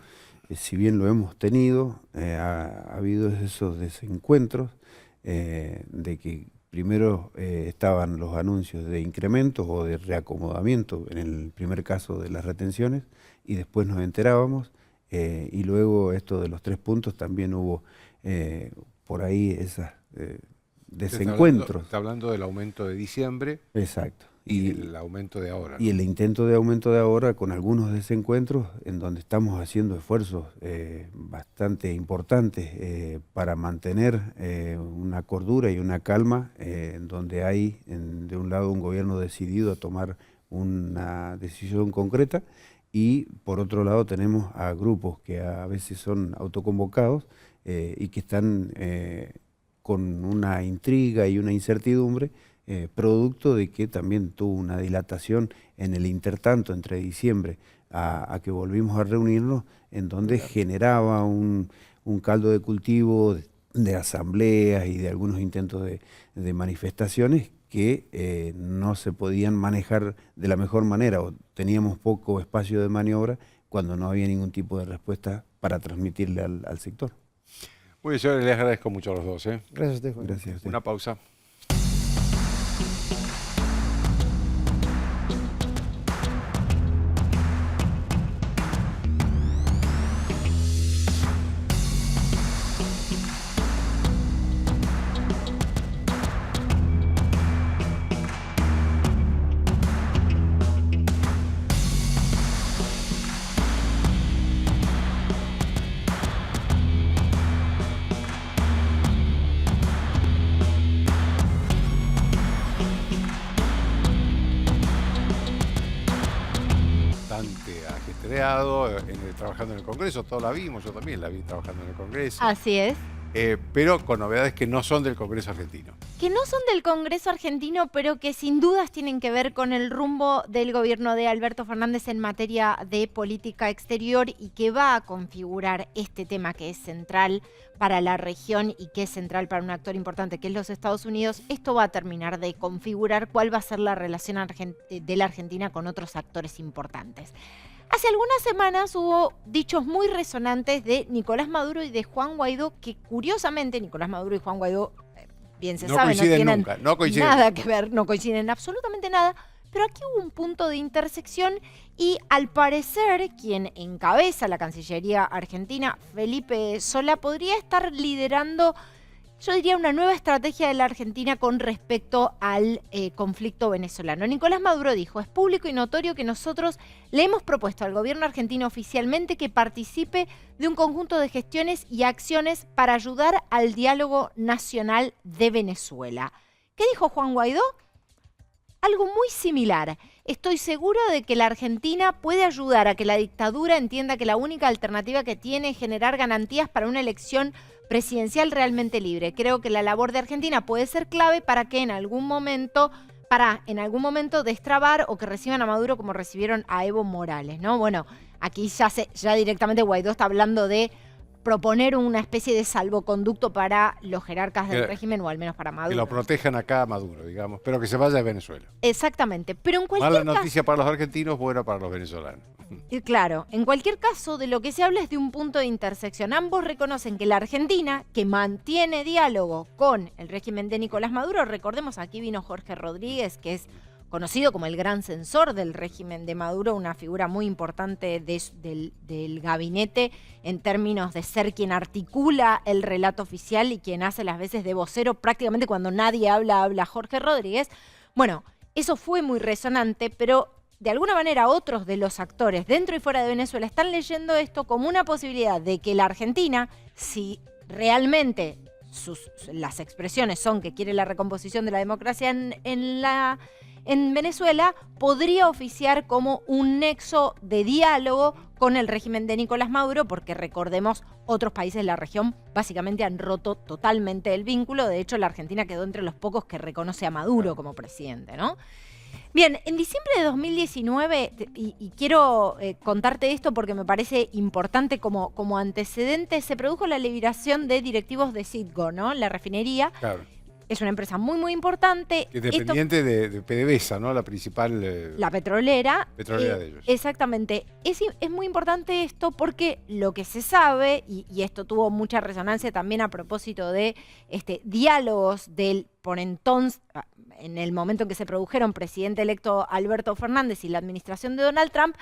si bien lo hemos tenido, ha habido esos desencuentros de que primero estaban los anuncios de incrementos o de reacomodamiento, en el primer caso de las retenciones, y después nos enterábamos. Y luego esto de los 3 puntos también hubo por ahí esos desencuentros. Está hablando del aumento de diciembre. Exacto. Y el aumento de ahora, ¿no? Y el intento de aumento de ahora con algunos desencuentros en donde estamos haciendo esfuerzos bastante importantes para mantener una cordura y una calma, en donde hay de un lado un gobierno decidido a tomar una decisión concreta, y por otro lado tenemos a grupos que a veces son autoconvocados y que están con una intriga y una incertidumbre, producto de que también tuvo una dilatación en el intertanto entre diciembre a que volvimos a reunirnos, en donde generaba un caldo de cultivo de asambleas y de algunos intentos de manifestaciones que no se podían manejar de la mejor manera, o teníamos poco espacio de maniobra cuando no había ningún tipo de respuesta para transmitirle al sector. Muy bien, señores, les agradezco mucho a los dos. Gracias a usted, Juan. Gracias a usted. Una pausa. Trabajando en el Congreso, todos la vimos, yo también la vi trabajando en el Congreso. Así es. Pero con novedades que no son del Congreso argentino. Que no son del Congreso argentino, pero que sin dudas tienen que ver con el rumbo del gobierno de Alberto Fernández en materia de política exterior, y que va a configurar este tema que es central para la región y que es central para un actor importante que es los Estados Unidos. Esto va a terminar de configurar cuál va a ser la relación de la Argentina con otros actores importantes. Hace algunas semanas hubo dichos muy resonantes de Nicolás Maduro y de Juan Guaidó, que curiosamente Nicolás Maduro y Juan Guaidó, bien se sabe, no tienen nada que ver, no coinciden absolutamente nada, pero aquí hubo un punto de intersección y al parecer quien encabeza la Cancillería argentina, Felipe Solá, podría estar liderando, yo diría, una nueva estrategia de la Argentina con respecto al conflicto venezolano. Nicolás Maduro dijo: es público y notorio que nosotros le hemos propuesto al gobierno argentino oficialmente que participe de un conjunto de gestiones y acciones para ayudar al diálogo nacional de Venezuela. ¿Qué dijo Juan Guaidó? Algo muy similar. Estoy seguro de que la Argentina puede ayudar a que la dictadura entienda que la única alternativa que tiene es generar garantías para una elección presidencial realmente libre. Creo que la labor de Argentina puede ser clave para que en algún momento destrabar o que reciban a Maduro como recibieron a Evo Morales, ¿no? Bueno, aquí ya directamente Guaidó está hablando de proponer una especie de salvoconducto para los jerarcas del Que- régimen, o al menos para Que Maduro. lo protejan acá a Maduro, digamos, pero que se vaya de Venezuela. Exactamente, pero en cualquier Mala caso... noticia para los argentinos, buena para los venezolanos. Claro, en cualquier caso, de lo que se habla es de un punto de intersección. Ambos reconocen que la Argentina, que mantiene diálogo con el régimen de Nicolás Maduro, recordemos, aquí vino Jorge Rodríguez, que es conocido como el gran censor del régimen de Maduro, una figura muy importante del gabinete en términos de ser quien articula el relato oficial y quien hace las veces de vocero. Prácticamente cuando nadie habla Jorge Rodríguez. Bueno, eso fue muy resonante, pero de alguna manera otros de los actores dentro y fuera de Venezuela están leyendo esto como una posibilidad de que la Argentina, si realmente las expresiones son que quiere la recomposición de la democracia en Venezuela, podría oficiar como un nexo de diálogo con el régimen de Nicolás Maduro, porque recordemos, otros países de la región básicamente han roto totalmente el vínculo. De hecho, la Argentina quedó entre los pocos que reconoce a Maduro como presidente, ¿no? Bien, en diciembre de 2019, y quiero contarte esto porque me parece importante como antecedente, se produjo la liberación de directivos de Citgo, ¿no? La refinería. Claro. Es una empresa muy, muy importante. Que es dependiente de PDVSA, ¿no? La principal... La petrolera. Petrolera de ellos. Exactamente. Es muy importante esto porque lo que se sabe, y esto tuvo mucha resonancia también a propósito de diálogos del por entonces, en el momento en que se produjeron, presidente electo Alberto Fernández y la administración de Donald Trump,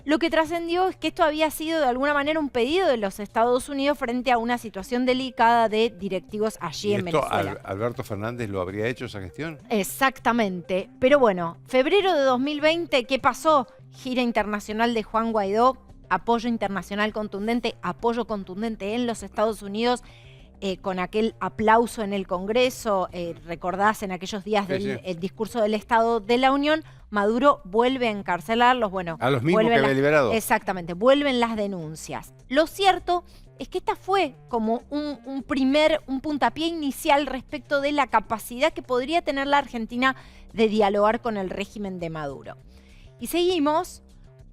lo que trascendió es que esto había sido de alguna manera un pedido de los Estados Unidos frente a una situación delicada de directivos allí en Venezuela. ¿Alberto Fernández lo habría hecho esa gestión? Exactamente. Pero bueno, febrero de 2020, ¿qué pasó? Gira internacional de Juan Guaidó, apoyo internacional contundente, apoyo contundente en los Estados Unidos, con aquel aplauso en el Congreso, recordás en aquellos días del el discurso del Estado de la Unión. Maduro vuelve a encarcelarlos, bueno, a los mismos que había liberado. Exactamente, vuelven las denuncias. Lo cierto es que esta fue como un puntapié inicial respecto de la capacidad que podría tener la Argentina de dialogar con el régimen de Maduro. Y seguimos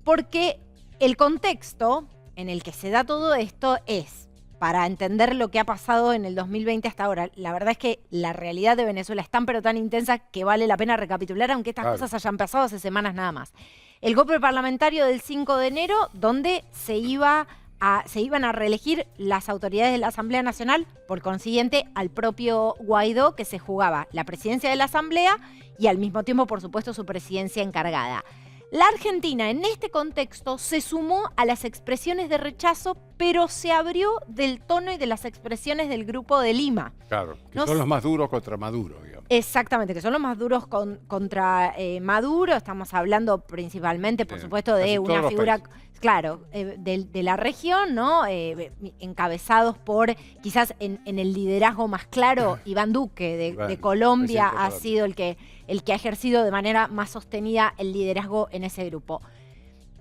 porque el contexto en el que se da todo esto es, para entender lo que ha pasado en el 2020 hasta ahora, la verdad es que la realidad de Venezuela es tan pero tan intensa que vale la pena recapitular, aunque estas cosas hayan pasado hace semanas nada más. El golpe parlamentario del 5 de enero, donde se iban a reelegir las autoridades de la Asamblea Nacional, por consiguiente al propio Guaidó, que se jugaba la presidencia de la Asamblea y al mismo tiempo, por supuesto, su presidencia encargada. La Argentina en este contexto se sumó a las expresiones de rechazo, pero se abrió del tono y de las expresiones del Grupo de Lima. Claro, que son los más duros contra Maduro, digamos. Exactamente, que son los más duros contra Maduro. Estamos hablando principalmente, por supuesto, de una figura, claro, de la región, ¿no? Encabezados por, quizás en el liderazgo más claro, Iván Duque de Colombia ha sido el que ha ejercido de manera más sostenida el liderazgo en ese grupo.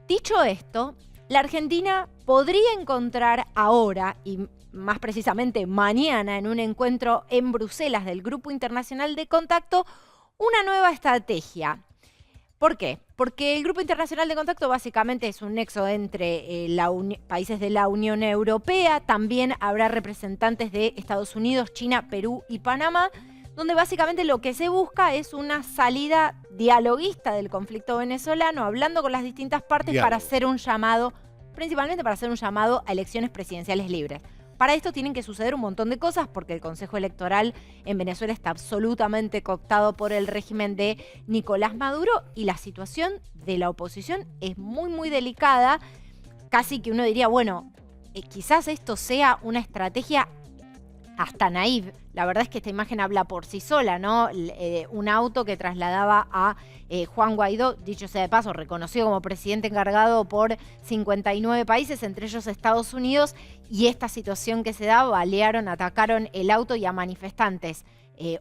Dicho esto, la Argentina podría encontrar ahora, y más precisamente mañana, en un encuentro en Bruselas del Grupo Internacional de Contacto, una nueva estrategia. ¿Por qué? Porque el Grupo Internacional de Contacto básicamente es un nexo entre países de la Unión Europea, también habrá representantes de Estados Unidos, China, Perú y Panamá, donde básicamente lo que se busca es una salida dialoguista del conflicto venezolano, hablando con las distintas partes para hacer un llamado, principalmente para hacer un llamado a elecciones presidenciales libres. Para esto tienen que suceder un montón de cosas, porque el Consejo Electoral en Venezuela está absolutamente cooptado por el régimen de Nicolás Maduro y la situación de la oposición es muy, muy delicada. Casi que uno diría, bueno, quizás esto sea una estrategia hasta naif. La verdad es que esta imagen habla por sí sola, ¿no? Un auto que trasladaba a Juan Guaidó, dicho sea de paso, reconocido como presidente encargado por 59 países, entre ellos Estados Unidos, y esta situación que se da, balearon, atacaron el auto y a manifestantes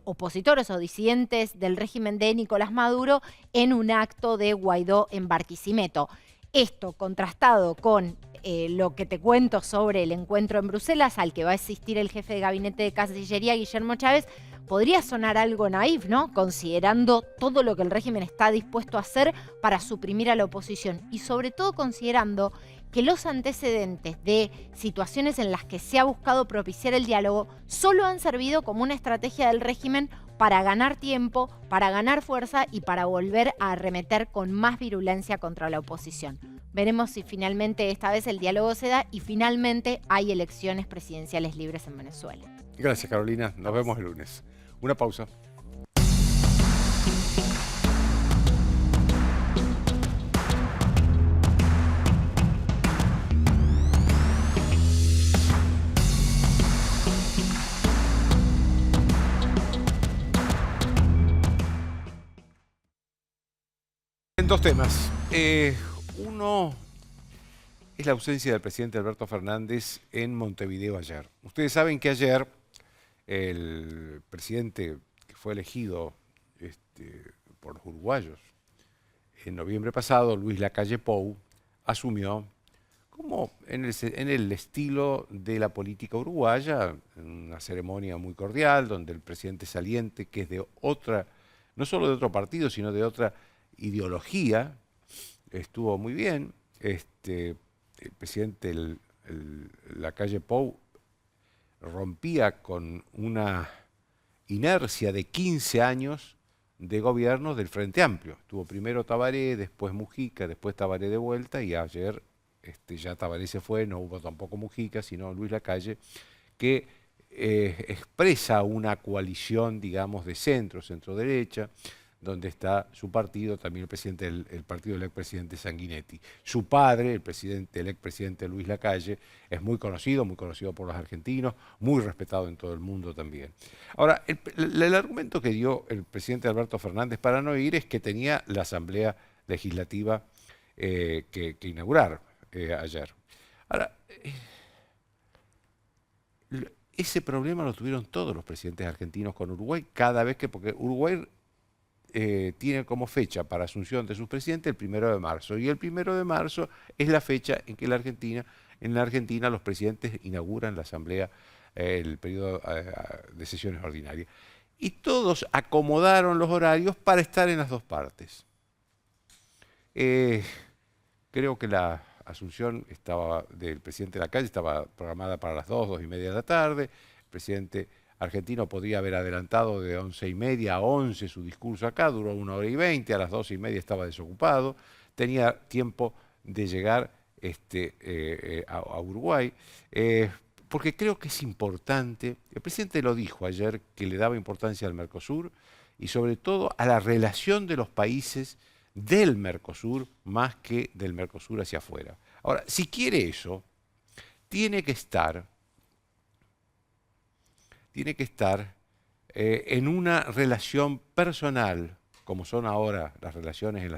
opositores o disidentes del régimen de Nicolás Maduro en un acto de Guaidó en Barquisimeto. Esto contrastado con lo que te cuento sobre el encuentro en Bruselas, al que va a asistir el jefe de gabinete de Cancillería, Guillermo Chávez, podría sonar algo naif, ¿no? Considerando todo lo que el régimen está dispuesto a hacer para suprimir a la oposición y sobre todo considerando que los antecedentes de situaciones en las que se ha buscado propiciar el diálogo solo han servido como una estrategia del régimen para ganar tiempo, para ganar fuerza y para volver a arremeter con más virulencia contra la oposición. Veremos si finalmente esta vez el diálogo se da y finalmente hay elecciones presidenciales libres en Venezuela. Gracias, Carolina. Nos vemos el lunes. Una pausa. En dos temas. Uno es la ausencia del presidente Alberto Fernández en Montevideo ayer. Ustedes saben que ayer el presidente que fue elegido por los uruguayos en noviembre pasado, Luis Lacalle Pou, asumió como en el estilo de la política uruguaya, en una ceremonia muy cordial, donde el presidente saliente, que es de otra, no solo de otro partido, sino de otra ideología, estuvo muy bien. El presidente Lacalle Pou rompía con una inercia de 15 años de gobierno del Frente Amplio. Estuvo primero Tabaré, después Mujica, después Tabaré de vuelta y ayer ya Tabaré se fue, no hubo tampoco Mujica, sino Luis Lacalle, que expresa una coalición, digamos, de centro-derecha, donde está su partido, también el partido del expresidente Sanguinetti. Su padre, el expresidente Luis Lacalle, es muy conocido por los argentinos, muy respetado en todo el mundo también. Ahora, el argumento que dio el presidente Alberto Fernández para no ir es que tenía la Asamblea Legislativa que inaugurar ayer. Ahora, ese problema lo tuvieron todos los presidentes argentinos con Uruguay, porque Uruguay tiene como fecha para asunción de sus presidentes el 1 de marzo. Y el 1 de marzo es la fecha en que en la Argentina los presidentes inauguran la Asamblea, el periodo de sesiones ordinarias. Y todos acomodaron los horarios para estar en las dos partes. Creo que la asunción del presidente Lacalle estaba programada para las 2:30 de la tarde. El presidente argentino podría haber adelantado de 11:30 a 11 su discurso acá, duró 1:20, a las 12:30 estaba desocupado, tenía tiempo de llegar a Uruguay, porque creo que es importante, el presidente lo dijo ayer, que le daba importancia al Mercosur y sobre todo a la relación de los países del Mercosur más que del Mercosur hacia afuera. Ahora, si quiere eso, tiene que estar en una relación personal, como son ahora las relaciones en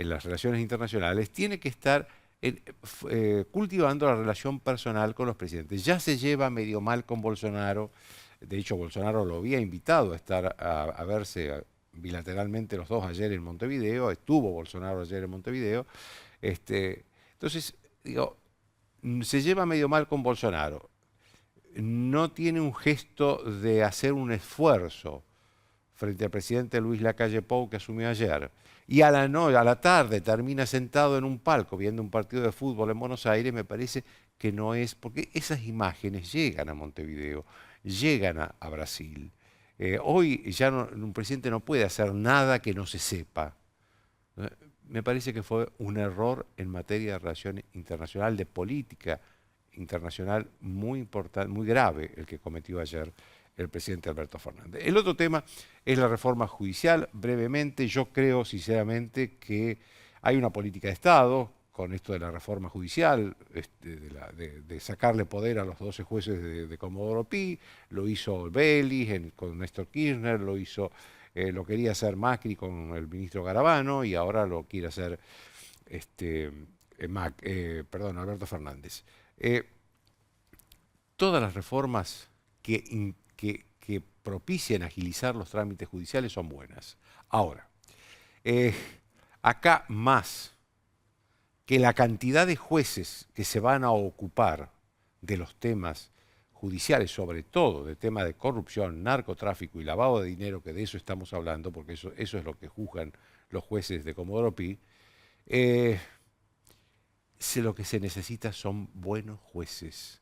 las relaciones internacionales, tiene que estar cultivando la relación personal con los presidentes. Ya se lleva medio mal con Bolsonaro, de hecho Bolsonaro lo había invitado a verse bilateralmente los dos ayer en Montevideo, estuvo Bolsonaro ayer en Montevideo, entonces, digo, se lleva medio mal con Bolsonaro. No tiene un gesto de hacer un esfuerzo frente al presidente Luis Lacalle Pou que asumió ayer. Y a la tarde termina sentado en un palco viendo un partido de fútbol en Buenos Aires, me parece que no es, porque esas imágenes llegan a Montevideo, llegan a Brasil. Hoy ya un presidente no puede hacer nada que no se sepa. Me parece que fue un error en materia de relación internacional, de política internacional muy importante, muy grave el que cometió ayer el presidente Alberto Fernández. El otro tema es la reforma judicial. Brevemente, yo creo sinceramente que hay una política de Estado con esto de la reforma judicial, de sacarle poder a los 12 jueces de Comodoro Pi. Lo hizo Vélez con Néstor Kirchner, lo quería hacer Macri con el ministro Garabano y ahora lo quiere hacer Alberto Fernández. Todas las reformas que propicien agilizar los trámites judiciales son buenas. Ahora, acá más que la cantidad de jueces que se van a ocupar de los temas judiciales, sobre todo de temas de corrupción, narcotráfico y lavado de dinero, que de eso estamos hablando, porque eso es lo que juzgan los jueces de Comodoro Pi, Lo que se necesita son buenos jueces.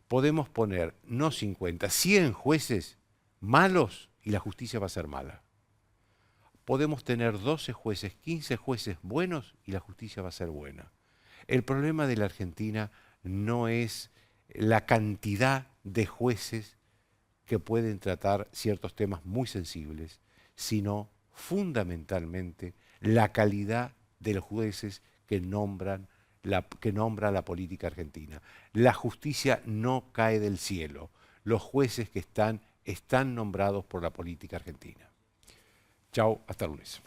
Podemos poner no 50, 100 jueces malos y la justicia va a ser mala. Podemos tener 12 jueces, 15 jueces buenos y la justicia va a ser buena. El problema de la Argentina no es la cantidad de jueces que pueden tratar ciertos temas muy sensibles, sino fundamentalmente la calidad de los jueces que nombra la política argentina. La justicia no cae del cielo. Los jueces que están nombrados por la política argentina. Chao, hasta el lunes.